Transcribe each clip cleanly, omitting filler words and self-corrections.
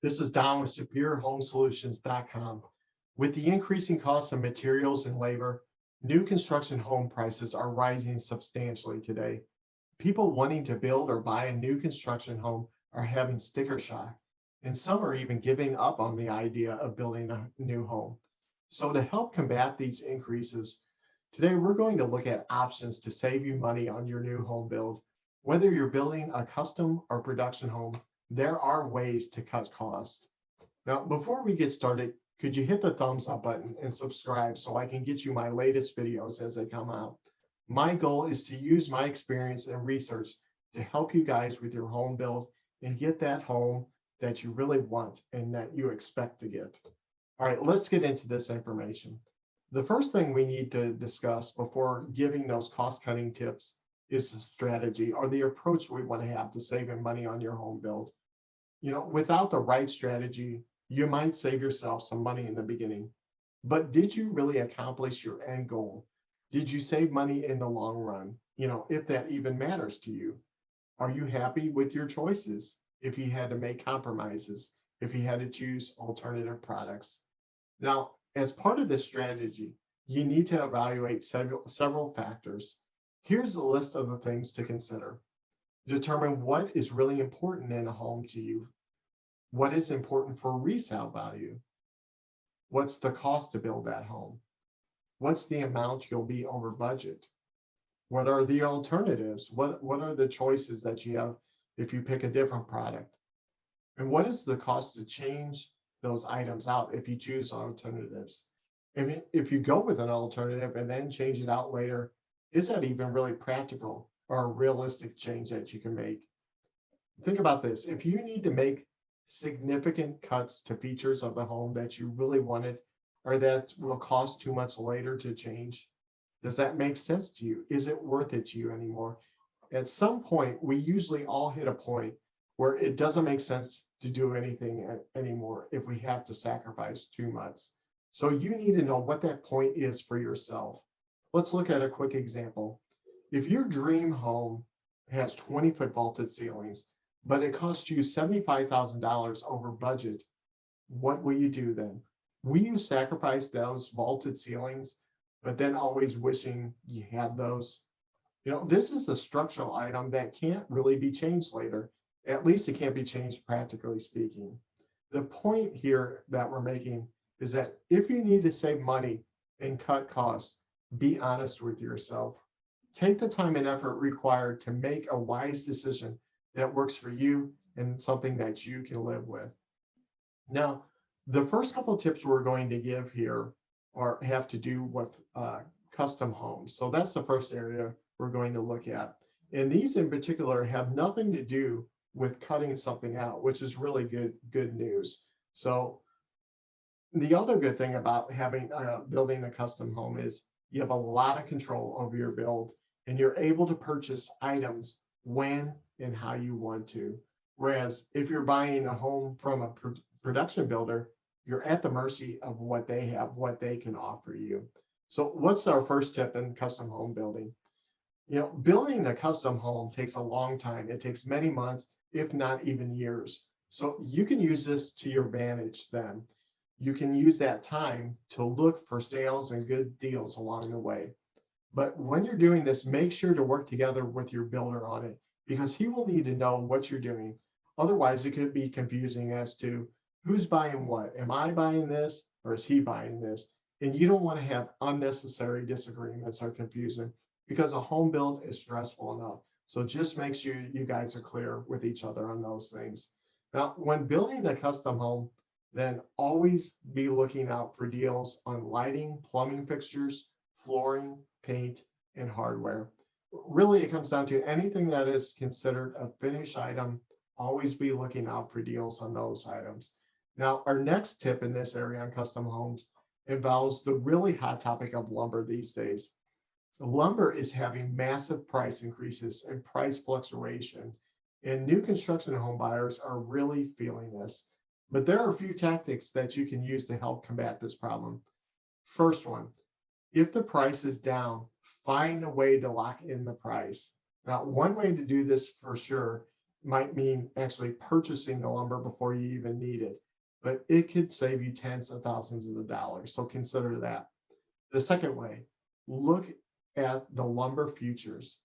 This is Don with SuperiorHomeSolutions.com. With the increasing costs of materials and labor, new construction home prices are rising substantially today. People wanting to build or buy a new construction home are having sticker shock, and some are even giving up on the idea of building a new home. So to help combat these increases, today we're going to look at options to save you money on your new home build. Whether you're building a custom or production home, there are ways to cut costs. Now, before we get started, could you hit the thumbs up button and subscribe so I can get you my latest videos as they come out? My goal is to use my experience and research to help you guys with your home build and get that home that you really want and that you expect to get. All right, let's get into this information. The first thing we need to discuss before giving those cost-cutting tips is the strategy or the approach we want to have to saving money on your home build. Without the right strategy, you might save yourself some money in the beginning, but did you really accomplish your end goal? Did you save money in the long run? If that even matters to you. Are you happy with your choices? If you had to make compromises, if you had to choose alternative products. Now, as part of this strategy, you need to evaluate several factors. Here's a list of the things to consider. Determine what is really important in a home to you. What is important for resale value? What's the cost to build that home? What's the amount you'll be over budget? What are the alternatives? What are the choices that you have if you pick a different product? And what is the cost to change those items out if you choose alternatives? If you go with an alternative and then change it out later, is that even really practical or a realistic change that you can make? Think about this. If you need to make significant cuts to features of the home that you really wanted, or that will cost too much later to change, does that make sense to you? Is it worth it to you anymore? At some point, we usually all hit a point where it doesn't make sense to do anything anymore if we have to sacrifice too much. So you need to know what that point is for yourself. Let's look at a quick example. If your dream home has 20-foot vaulted ceilings, but it costs you $75,000 over budget, what will you do then? Will you sacrifice those vaulted ceilings, but then always wishing you had those? This is a structural item that can't really be changed later. At least it can't be changed practically speaking. The point here that we're making is that if you need to save money and cut costs, be honest with yourself. Take the time and effort required to make a wise decision that works for you and something that you can live with. Now, the first couple of tips we're going to give here have to do with custom homes. So that's the first area we're going to look at. And these in particular have nothing to do with cutting something out, which is really good news. So the other good thing about building a custom home is you have a lot of control over your build, and you're able to purchase items when and how you want to. Whereas if you're buying a home from a production builder, you're at the mercy of what they have, what they can offer you. So what's our first tip in custom home building? Building a custom home takes a long time. It takes many months, if not even years. So you can use this to your advantage then. You can use that time to look for sales and good deals along the way. But when you're doing this, make sure to work together with your builder on it, because he will need to know what you're doing. Otherwise, it could be confusing as to who's buying what. Am I buying this or is he buying this? And you don't want to have unnecessary disagreements or confusion, because a home build is stressful enough. So just make sure you guys are clear with each other on those things. Now, when building a custom home, then always be looking out for deals on lighting, plumbing fixtures, flooring, paint, and hardware. Really, it comes down to anything that is considered a finished item. Always be looking out for deals on those items. Now, our next tip in this area on custom homes involves the really hot topic of lumber these days. Lumber is having massive price increases and price fluctuations, and new construction home buyers are really feeling this. But there are a few tactics that you can use to help combat this problem. First one, if the price is down, find a way to lock in the price. Now, one way to do this for sure might mean actually purchasing the lumber before you even need it, but it could save you tens of thousands of dollars. So consider that. The second way, look at the lumber futures.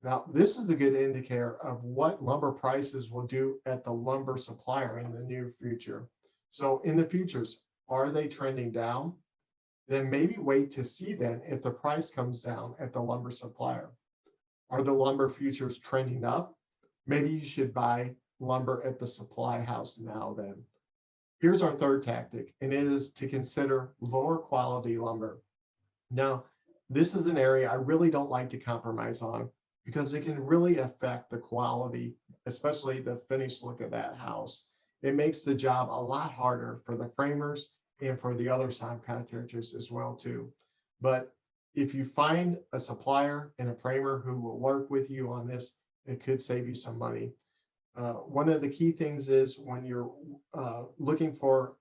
Now, this is a good indicator of what lumber prices will do at the lumber supplier in the near future. So in the futures, are they trending down? Then maybe wait to see then if the price comes down at the lumber supplier. Are the lumber futures trending up? Maybe you should buy lumber at the supply house now then. Here's our third tactic, and it is to consider lower quality lumber. Now, this is an area I really don't like to compromise on because it can really affect the quality, especially the finished look of that house. It makes the job a lot harder for the framers and for the other subcontractors as well too. But if you find a supplier and a framer who will work with you on this, it could save you some money. One of the key things is when you're looking for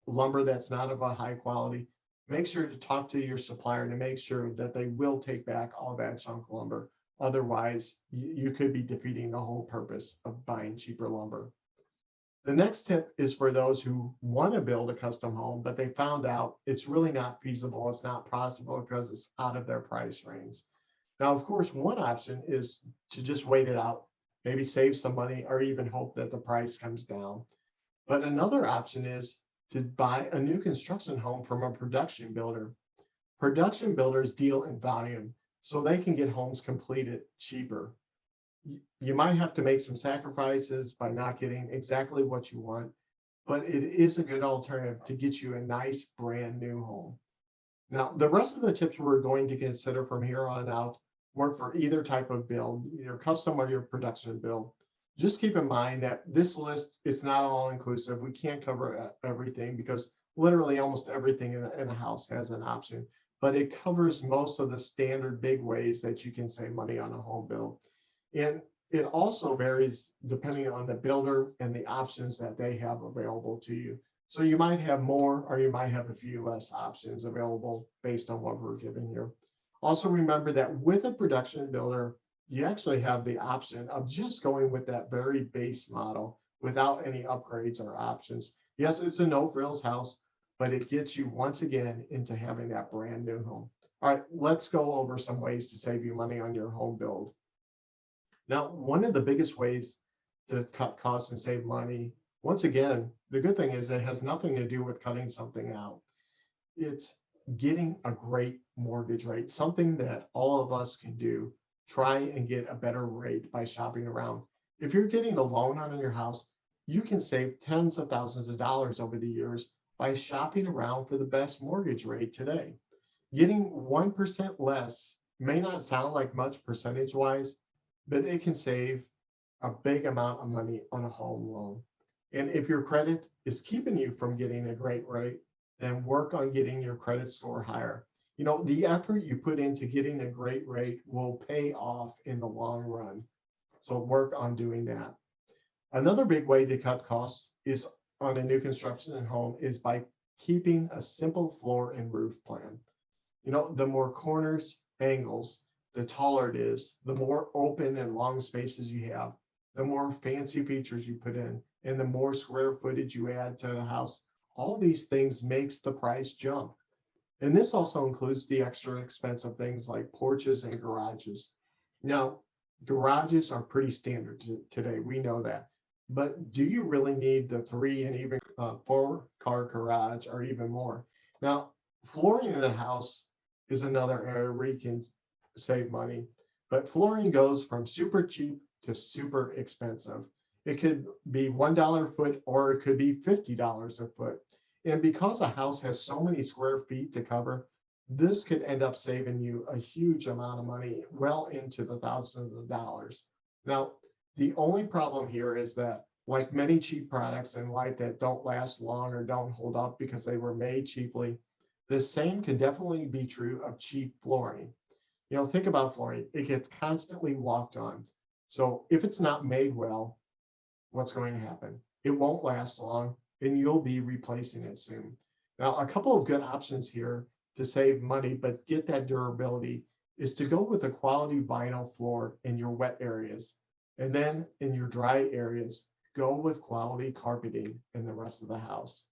lumber that's not of a high quality, make sure to talk to your supplier to make sure that they will take back all that junk lumber. Otherwise, you could be defeating the whole purpose of buying cheaper lumber. The next tip is for those who want to build a custom home, but they found out it's really not feasible, it's not possible because it's out of their price range. Now, of course, one option is to just wait it out, maybe save some money or even hope that the price comes down. But another option is to buy a new construction home from a production builder. Production builders deal in volume, so they can get homes completed cheaper. You might have to make some sacrifices by not getting exactly what you want, but it is a good alternative to get you a nice brand new home. Now, the rest of the tips we're going to consider from here on out work for either type of build, your custom or your production build. Just keep in mind that this list is not all inclusive. We can't cover everything because literally almost everything in a house has an option, but it covers most of the standard big ways that you can save money on a home build. And it also varies depending on the builder and the options that they have available to you. So you might have more or you might have a few less options available based on what we're giving here. Also remember that with a production builder, you actually have the option of just going with that very base model without any upgrades or options. Yes, it's a no frills house, but it gets you once again into having that brand new home. All right, let's go over some ways to save you money on your home build. Now, one of the biggest ways to cut costs and save money, once again, the good thing is it has nothing to do with cutting something out. It's getting a great mortgage rate, something that all of us can do. Try and get a better rate by shopping around. If you're getting a loan on your house, you can save tens of thousands of dollars over the years by shopping around for the best mortgage rate today. Getting 1% less may not sound like much percentage wise, but it can save a big amount of money on a home loan. And if your credit is keeping you from getting a great rate, then work on getting your credit score higher. You know, the effort you put into getting a great rate will pay off in the long run. So work on doing that. Another big way to cut costs is on a new construction and home is by keeping a simple floor and roof plan. You know, the more corners, angles, the taller it is, the more open and long spaces you have, the more fancy features you put in, and the more square footage you add to the house. All these things makes the price jump. And this also includes the extra expensive things like porches and garages. Now, garages are pretty standard today. We know that. But do you really need the 3 and even 4-car garage or even more? Now, flooring in a house is another area where you can save money, but flooring goes from super cheap to super expensive. It could be $1 a foot or it could be $50 a foot. And because a house has so many square feet to cover, this could end up saving you a huge amount of money, well into the thousands of dollars. Now, the only problem here is that, like many cheap products in life that don't last long or don't hold up because they were made cheaply, the same can definitely be true of cheap flooring. You know, think about flooring. It gets constantly walked on. So if it's not made well, what's going to happen? It won't last long and you'll be replacing it soon. Now, a couple of good options here to save money, but get that durability is to go with a quality vinyl floor in your wet areas. And then in your dry areas, go with quality carpeting in the rest of the house.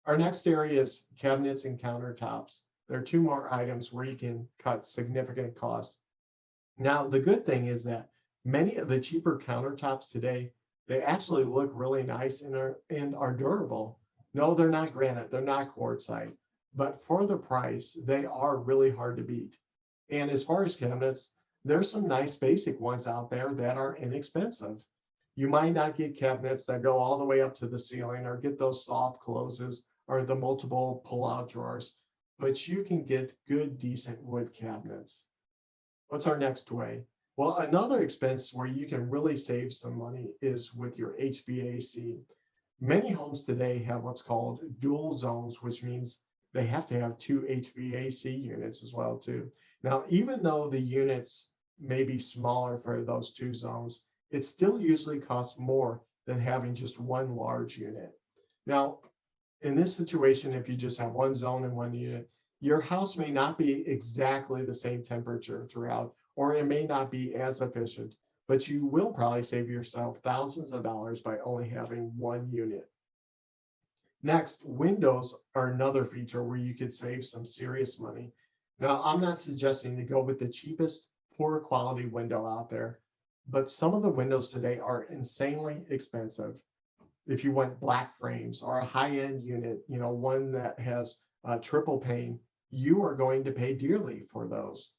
Our next area is cabinets and countertops. There are two more items where you can cut significant costs. Now, the good thing is that many of the cheaper countertops today, they actually look really nice and are durable. No, they're not granite, they're not quartzite, but for the price, they are really hard to beat. And as far as cabinets, there's some nice basic ones out there that are inexpensive. You might not get cabinets that go all the way up to the ceiling or get those soft closes or the multiple pull-out drawers, but you can get good, decent wood cabinets. What's our next way? Well, another expense where you can really save some money is with your HVAC. Many homes today have what's called dual zones, which means they have to have two HVAC units as well too. Now, even though the units may be smaller for those two zones, it still usually costs more than having just one large unit. Now, in this situation, if you just have one zone and one unit, your house may not be exactly the same temperature throughout, or it may not be as efficient, but you will probably save yourself thousands of dollars by only having one unit. Next, windows are another feature where you could save some serious money. Now, I'm not suggesting to go with the cheapest, poor quality window out there, but some of the windows today are insanely expensive. If you want black frames or a high-end unit, one that has triple pane, you are going to pay dearly for those.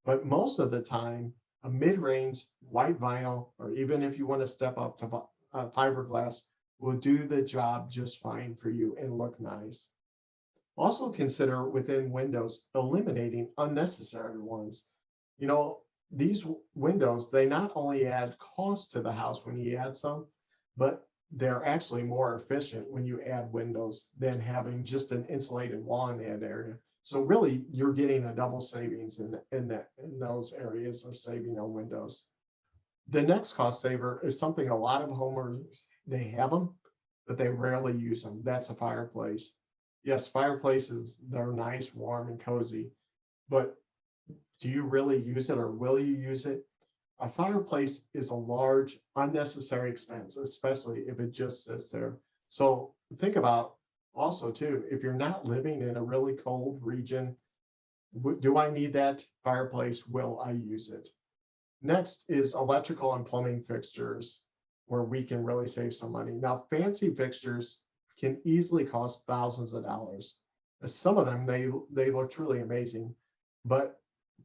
But most of the time, a mid-range white vinyl, or even if you want to step up to fiberglass, will do the job just fine for you and look nice. Also consider within windows eliminating unnecessary ones. These windows, they not only add cost to the house when you add some, but they're actually more efficient when you add windows than having just an insulated wall in that area. So really, you're getting a double savings in those areas of saving on windows. The next cost saver is something a lot of homeowners, they have them, but they rarely use them. That's a fireplace. Yes, fireplaces, they're nice, warm, and cozy, but do you really use it or will you use it? A fireplace is a large, unnecessary expense, especially if it just sits there. So think about also too, if you're not living in a really cold region, do I need that fireplace? Will I use it? Next is electrical and plumbing fixtures, where we can really save some money. Now, fancy fixtures can easily cost thousands of dollars. Some of them, they look truly amazing, but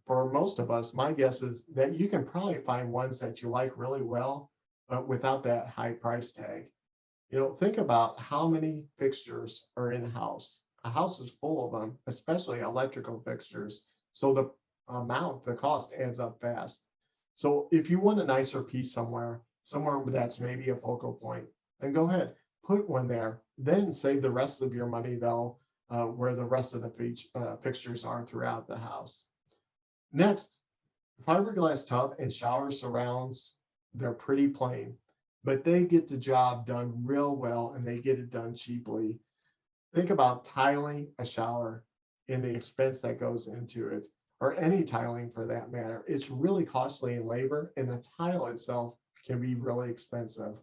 for most of us, my guess is that you can probably find ones that you like really well, but without that high price tag. Think about how many fixtures are in a house. A house is full of them, especially electrical fixtures. So the cost adds up fast. So if you want a nicer piece somewhere that's maybe a focal point, then go ahead, put one there. Then save the rest of your money though, where the rest of the fixtures are throughout the house. Next, fiberglass tub and shower surrounds, they're pretty plain, but they get the job done real well and they get it done cheaply. Think about tiling a shower and the expense that goes into it, or any tiling for that matter. It's really costly in labor, and the tile itself can be really expensive.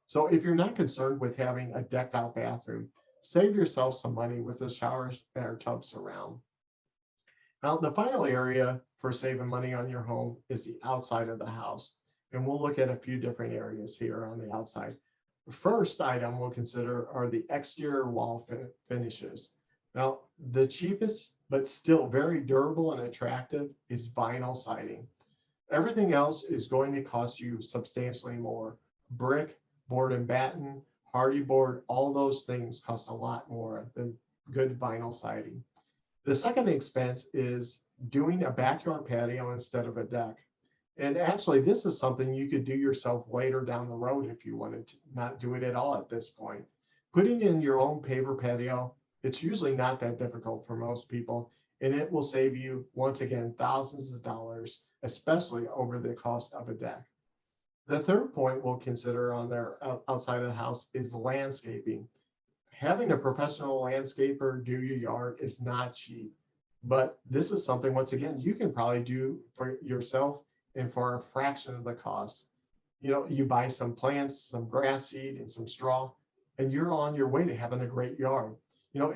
So if you're not concerned with having a decked out bathroom, save yourself some money with the showers and tub surround. Now, the final area for saving money on your home is the outside of the house. And we'll look at a few different areas here on the outside. The first item we'll consider are the exterior wall finishes. Now, the cheapest, but still very durable and attractive, is vinyl siding. Everything else is going to cost you substantially more. Brick, board and batten, hardy board, all those things cost a lot more than good vinyl siding. The second expense is doing a backyard patio instead of a deck. And actually, this is something you could do yourself later down the road if you wanted to not do it at all at this point. Putting in your own paver patio, it's usually not that difficult for most people, and it will save you, once again, thousands of dollars, especially over the cost of a deck. The third point we'll consider on there outside of the house is landscaping. Having a professional landscaper do your yard is not cheap, but this is something, once again, you can probably do for yourself and for a fraction of the cost. You buy some plants, some grass seed, and some straw, and you're on your way to having a great yard.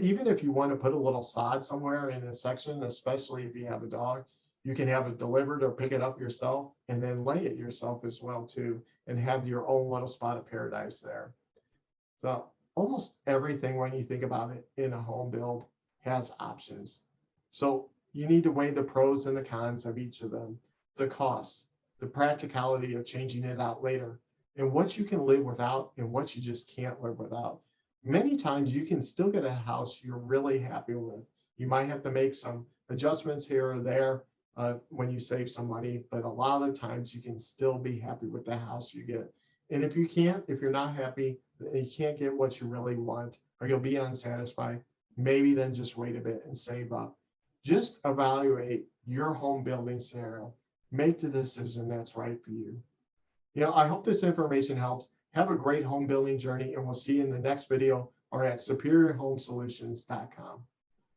Even if you want to put a little sod somewhere in a section, especially if you have a dog, you can have it delivered or pick it up yourself and then lay it yourself as well too, and have your own little spot of paradise there. So almost everything when you think about it in a home build has options. So you need to weigh the pros and the cons of each of them, the cost, the practicality of changing it out later, and what you can live without and what you just can't live without. Many times you can still get a house you're really happy with. You might have to make some adjustments here or there when you save some money, but a lot of the times you can still be happy with the house you get. And if you can't, if you're not happy, you can't get what you really want, or you'll be unsatisfied, maybe then just wait a bit and save up. Just evaluate your home building scenario. Make the decision that's right for you. I hope this information helps. Have a great home building journey, and we'll see you in the next video or at superiorhomesolutions.com.